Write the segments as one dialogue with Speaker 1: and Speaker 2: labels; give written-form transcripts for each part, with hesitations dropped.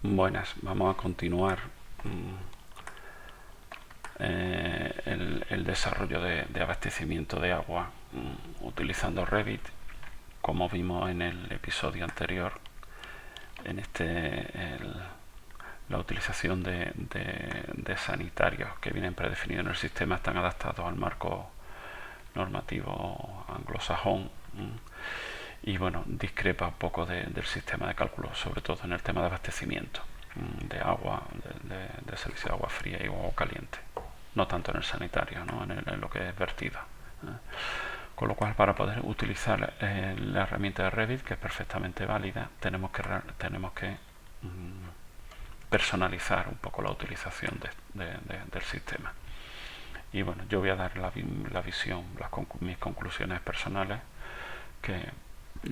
Speaker 1: Buenas, vamos a continuar el desarrollo de abastecimiento de agua utilizando Revit, como vimos en el episodio anterior. En la utilización de sanitarios que vienen predefinidos en el sistema están adaptados al marco normativo anglosajón. Y bueno, discrepa un poco del sistema de cálculo, sobre todo en el tema de abastecimiento de agua, de servicio de agua fría y agua caliente, no tanto en el sanitario, ¿no? en lo que es vertida. Con lo cual, para poder utilizar la herramienta de Revit, que es perfectamente válida, tenemos que personalizar un poco la utilización del sistema. Y bueno, yo voy a dar la visión, mis conclusiones personales, que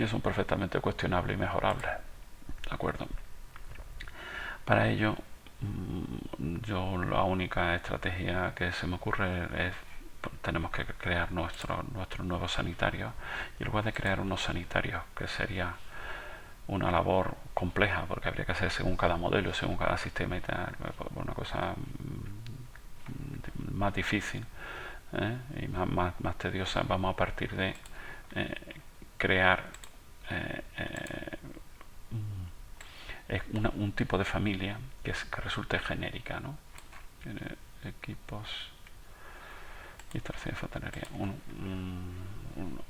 Speaker 1: son perfectamente cuestionables y mejorables. ¿De acuerdo? Para ello, yo la única estrategia que se me ocurre es tenemos que crear nuestros nuevos sanitarios, y en lugar de crear unos sanitarios, que sería una labor compleja porque habría que hacer según cada modelo, según cada sistema y tal, una cosa más difícil y más tediosa, vamos a partir de crear un tipo de familia que resulte genérica, ¿no? Equipos, instalación de fontanería,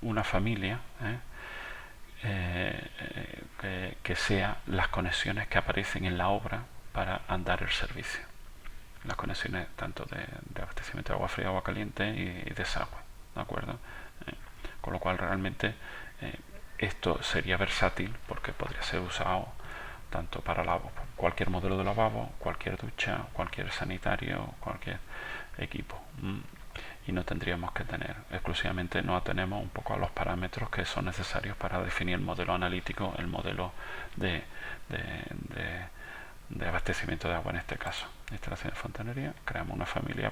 Speaker 1: una familia que sea las conexiones que aparecen en la obra para andar el servicio, las conexiones tanto de abastecimiento de agua fría, agua caliente y desagüe, ¿de acuerdo? Con lo cual realmente esto sería versátil porque podría ser usado tanto para cualquier modelo de lavabo, cualquier ducha, cualquier sanitario, cualquier equipo. Y no tendríamos que tener exclusivamente, nos atenemos un poco a los parámetros que son necesarios para definir el modelo analítico, el modelo de abastecimiento de agua en este caso. Instalación de fontanería, creamos una familia a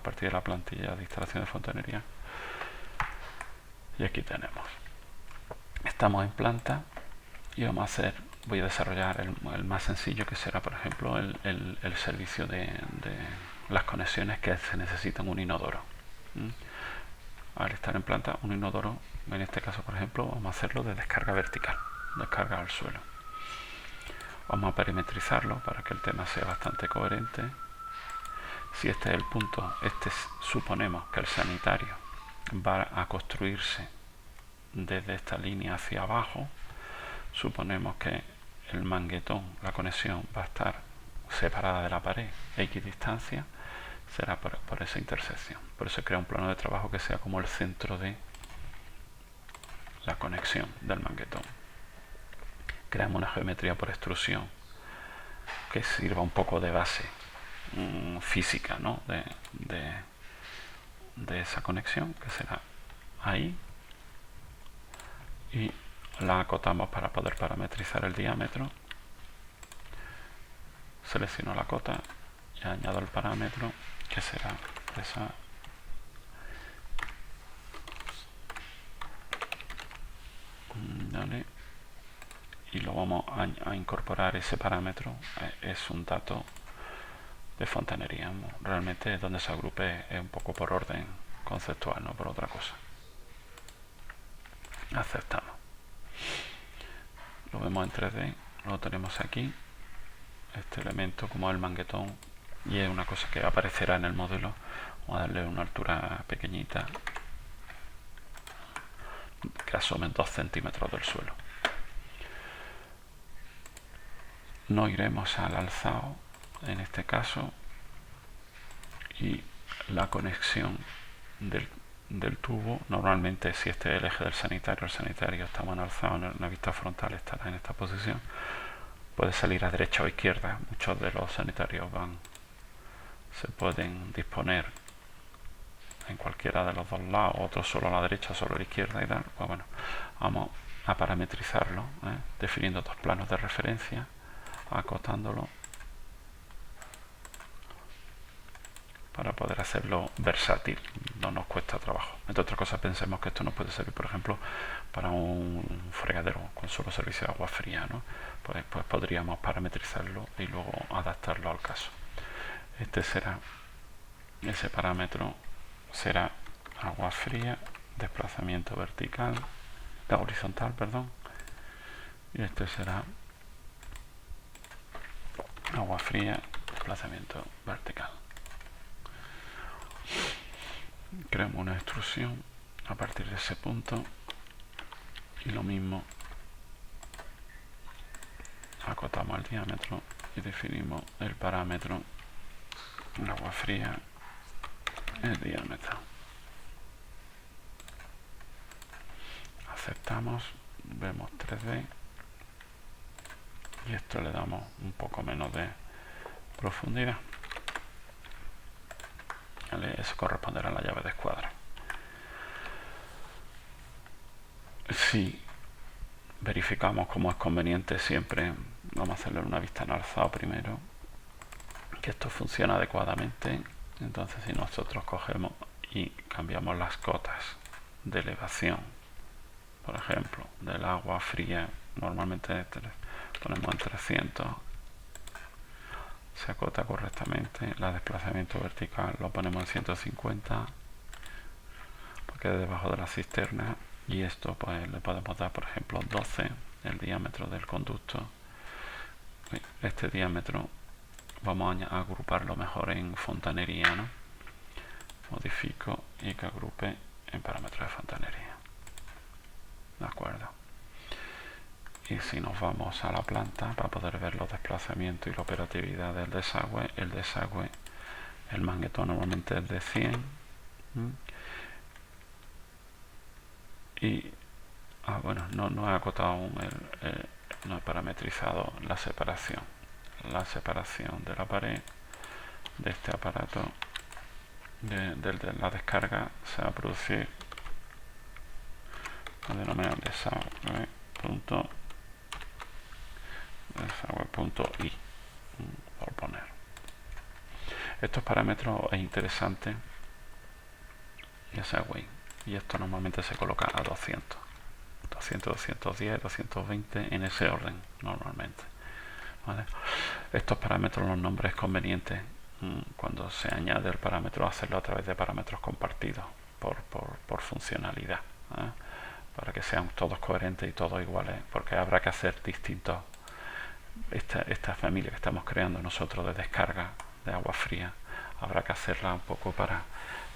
Speaker 1: partir de la plantilla de instalación de fontanería, y aquí tenemos, estamos en planta y voy a desarrollar el más sencillo, que será por ejemplo el servicio de las conexiones que se necesitan un inodoro. Al estar en planta, un inodoro, en este caso por ejemplo, vamos a hacerlo de descarga vertical, descarga al suelo. Vamos a perimetrizarlo para que el tema sea bastante coherente. Si este es el punto, suponemos que el sanitario va a construirse desde esta línea hacia abajo. Suponemos que el manguetón, la conexión, va a estar separada de la pared X distancia, será por esa intersección. Por eso crea un plano de trabajo que sea como el centro de la conexión del manguetón. Creamos una geometría por extrusión que sirva un poco de base física, ¿no? de esa conexión, que será ahí, y la acotamos para poder parametrizar el diámetro. Selecciono la cota y añado el parámetro, que será esa. Dale. Y lo vamos a incorporar, ese parámetro es un dato de fontanería, realmente es donde se agrupe, es un poco por orden conceptual, no por otra cosa. Aceptamos, lo vemos en 3D, lo tenemos aquí, este elemento como el manguetón, y es una cosa que aparecerá en el modelo. Vamos a darle una altura pequeñita que asomen 2 centímetros del suelo. No iremos al alzado en este caso, y la conexión del tubo, normalmente si este es el eje del sanitario, el sanitario está más alzado, en la vista frontal estará en esta posición, puede salir a derecha o izquierda. Muchos de los sanitarios se pueden disponer en cualquiera de los dos lados, otros solo a la derecha, solo a la izquierda y tal. Pues bueno, vamos a parametrizarlo, definiendo 2 planos de referencia, acotándolo para poder hacerlo versátil, no nos cuesta trabajo. Entre otras cosas, pensemos que esto nos puede servir, por ejemplo, para un fregadero con solo servicio de agua fría, ¿no? Pues podríamos parametrizarlo y luego adaptarlo al caso. Ese parámetro será agua fría, desplazamiento vertical, horizontal, perdón, y este será agua fría, desplazamiento vertical. Creamos una extrusión a partir de ese punto y lo mismo, acotamos el diámetro y definimos el parámetro agua fría, el diámetro. Aceptamos, vemos 3D y esto le damos un poco menos de profundidad. ¿Vale? Eso corresponderá a la llave de escuadra. Si verificamos como es conveniente, siempre vamos a hacerle una vista en alzado primero, que esto funciona adecuadamente. Entonces, si nosotros cogemos y cambiamos las cotas de elevación, por ejemplo, del agua fría, normalmente ponemos en 300, se acota correctamente. El desplazamiento vertical lo ponemos en 150, porque es debajo de la cisterna, y esto pues le podemos dar, por ejemplo, 12, el diámetro del conducto. Este diámetro vamos a agruparlo mejor en fontanería, ¿no? Modifico y que agrupe en parámetros de fontanería. ¿De acuerdo? Y si nos vamos a la planta para poder ver los desplazamientos y la operatividad del desagüe, el magneto normalmente es de 100. Y bueno, no he acotado aún, no he parametrizado la separación de la pared de este aparato de la descarga. Se va a producir lo denominado desagüe.i, por poner. Estos parámetros es interesante, y esto normalmente se coloca a 200, 210, 220, en ese orden normalmente. ¿Vale? Estos parámetros, los nombres convenientes cuando se añade el parámetro, hacerlo a través de parámetros compartidos por funcionalidad, ¿eh? Para que sean todos coherentes y todos iguales, porque habrá que hacer distintos. Esta familia que estamos creando nosotros de descarga de agua fría, habrá que hacerla un poco para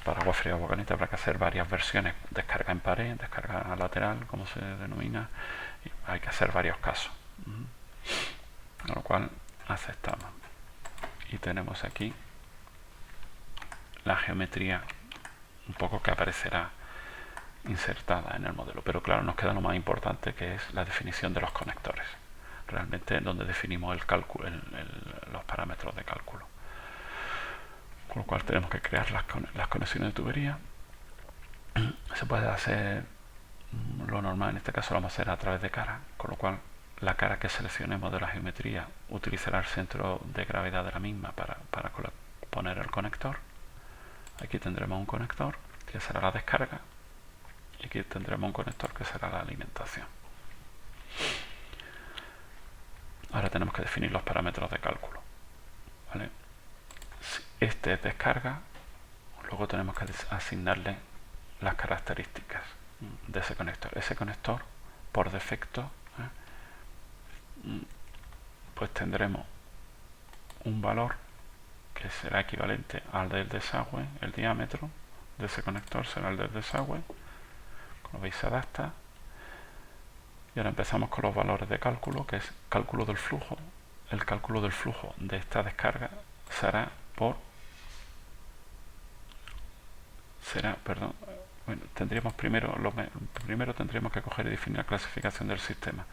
Speaker 1: agua fría o agua caliente, habrá que hacer varias versiones: descarga en pared, descarga lateral, como se denomina, y hay que hacer varios casos. Con lo cual aceptamos y tenemos aquí la geometría un poco que aparecerá insertada en el modelo, pero claro, nos queda lo más importante, que es la definición de los conectores, realmente donde definimos el cálculo, los parámetros de cálculo. Con lo cual tenemos que crear las conexiones de tubería. Se puede hacer lo normal, en este caso lo vamos a hacer a través de cara, con lo cual la cara que seleccionemos de la geometría utilizará el centro de gravedad de la misma para poner el conector. Aquí tendremos un conector que será la descarga, y aquí tendremos un conector que será la alimentación. Ahora tenemos que definir los parámetros de cálculo, ¿vale? Este es descarga, luego tenemos que asignarle las características de ese conector. Ese conector, por defecto, pues tendremos un valor que será equivalente al del desagüe. El diámetro de ese conector será el del desagüe. Como veis, se adapta. Y ahora empezamos con los valores de cálculo, que es cálculo del flujo. El cálculo del flujo de esta descarga tendríamos primero tendríamos que coger y definir la clasificación del sistema.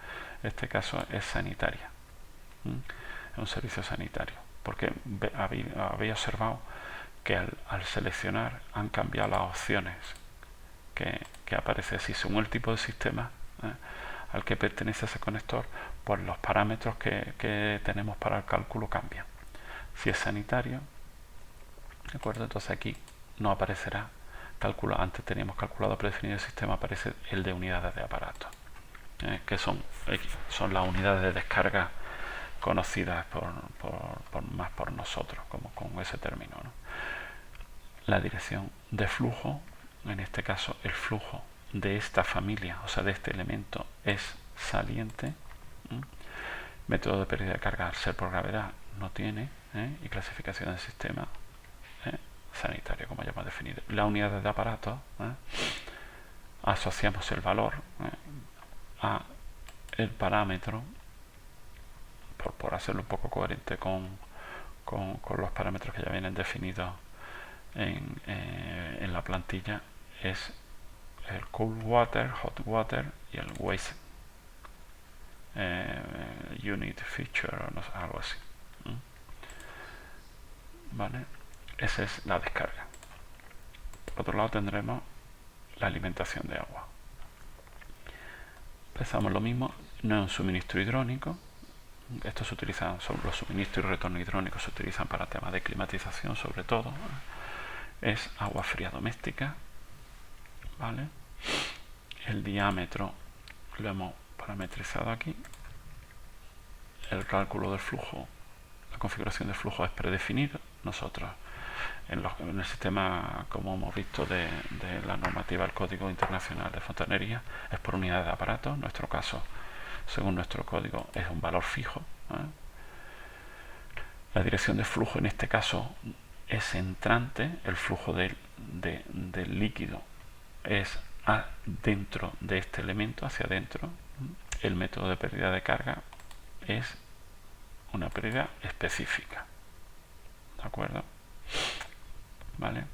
Speaker 1: En este caso es sanitaria, es un servicio sanitario, porque habéis observado que al seleccionar han cambiado las opciones que aparece así según el tipo de sistema al que pertenece ese conector. Pues los parámetros que tenemos para el cálculo cambian. Si es sanitario, ¿De acuerdo? Entonces aquí no aparecerá antes teníamos calculado predefinido el sistema, aparece el de unidades de aparato, que son las unidades de descarga conocidas más por nosotros, como con ese término, ¿no? La dirección de flujo, en este caso el flujo de esta familia, o sea de este elemento, es saliente. Método de pérdida de carga al ser por gravedad no tiene, y clasificación del sistema sanitario, como ya hemos definido. La unidad de aparato, asociamos el valor a el parámetro, por hacerlo un poco coherente con los parámetros que ya vienen definidos en la plantilla, es el cool water, hot water y el waste unit feature, o no sé, algo así. ¿Vale? Esa es la descarga. Por otro lado tendremos la alimentación de agua. Empezamos lo mismo, no es un suministro hidrónico. Estos se utilizan, los suministros y retorno hidrónicos se utilizan para temas de climatización sobre todo. Es agua fría doméstica, ¿vale? El diámetro lo hemos parametrizado aquí. El cálculo del flujo, la configuración del flujo es predefinido. Nosotros en el sistema, como hemos visto de la normativa del Código Internacional de Fontanería, es por unidad de aparato. En nuestro caso, según nuestro código, es un valor fijo. La dirección de flujo en este caso es entrante. El flujo del líquido es dentro de este elemento, hacia adentro. El método de pérdida de carga es una pérdida específica, ¿de acuerdo? ¿Vale?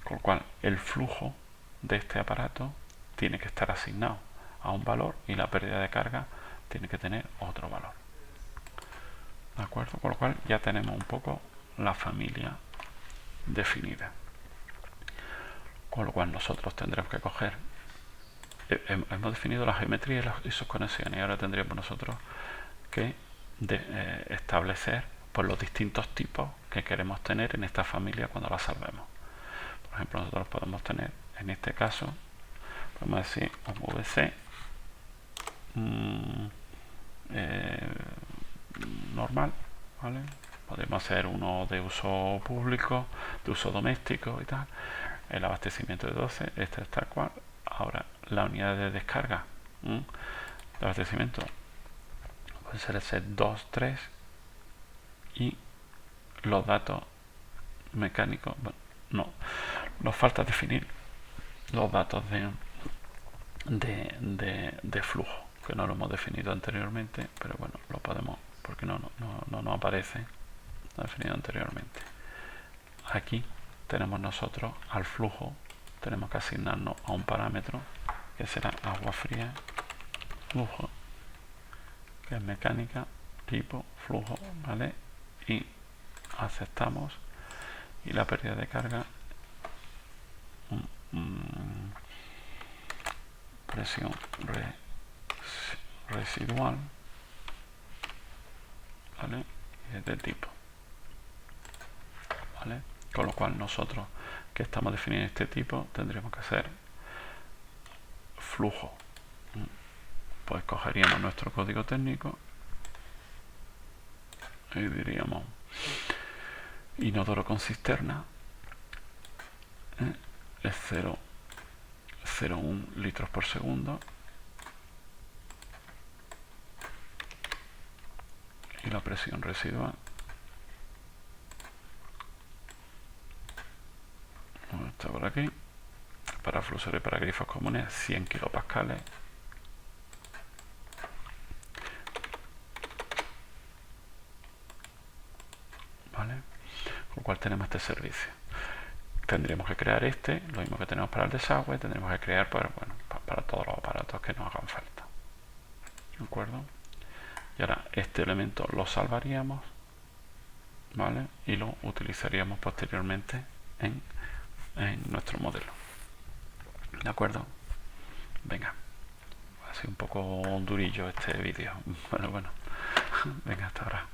Speaker 1: Con lo cual el flujo de este aparato tiene que estar asignado a un valor y la pérdida de carga tiene que tener otro valor, ¿de acuerdo? Con lo cual ya tenemos un poco la familia definida, con lo cual nosotros tendremos que coger, hemos definido la geometría y sus conexiones, y ahora tendríamos nosotros que establecer pues los distintos tipos que queremos tener en esta familia cuando la salvemos. Por ejemplo, nosotros podemos tener, en este caso, podemos decir un VC normal, ¿vale? Podemos hacer uno de uso público, de uso doméstico y tal. El abastecimiento de 12, este es tal cual. Ahora, la unidad de descarga de abastecimiento puede ser ese 2, 3, y los datos mecánicos, bueno, no, nos falta definir los datos de flujo, que no lo hemos definido anteriormente, pero bueno, lo podemos, porque no nos aparece, no definido anteriormente. Aquí tenemos nosotros al flujo, tenemos que asignarnos a un parámetro que será agua fría, flujo, que es mecánica, tipo, flujo, ¿vale? Y aceptamos, y la pérdida de carga, presión residual, ¿vale? Y es de tipo, ¿vale? Con lo cual nosotros que estamos definiendo este tipo tendríamos que hacer flujo. Pues cogeríamos nuestro código técnico y diríamos inodoro con cisterna, es 0,01 litros por segundo, y la presión residual está por aquí. Para fluxores y para grifos comunes 100 kilopascales, ¿vale? Con lo cual tenemos este servicio. Tendríamos que crear lo mismo que tenemos para el desagüe, tendremos que crear para todos los aparatos que nos hagan falta, ¿de acuerdo? Y ahora este elemento lo salvaríamos, ¿vale? Y lo utilizaríamos posteriormente en nuestro modelo, ¿de acuerdo? Venga, ha sido un poco durillo este vídeo. Bueno, venga, hasta ahora.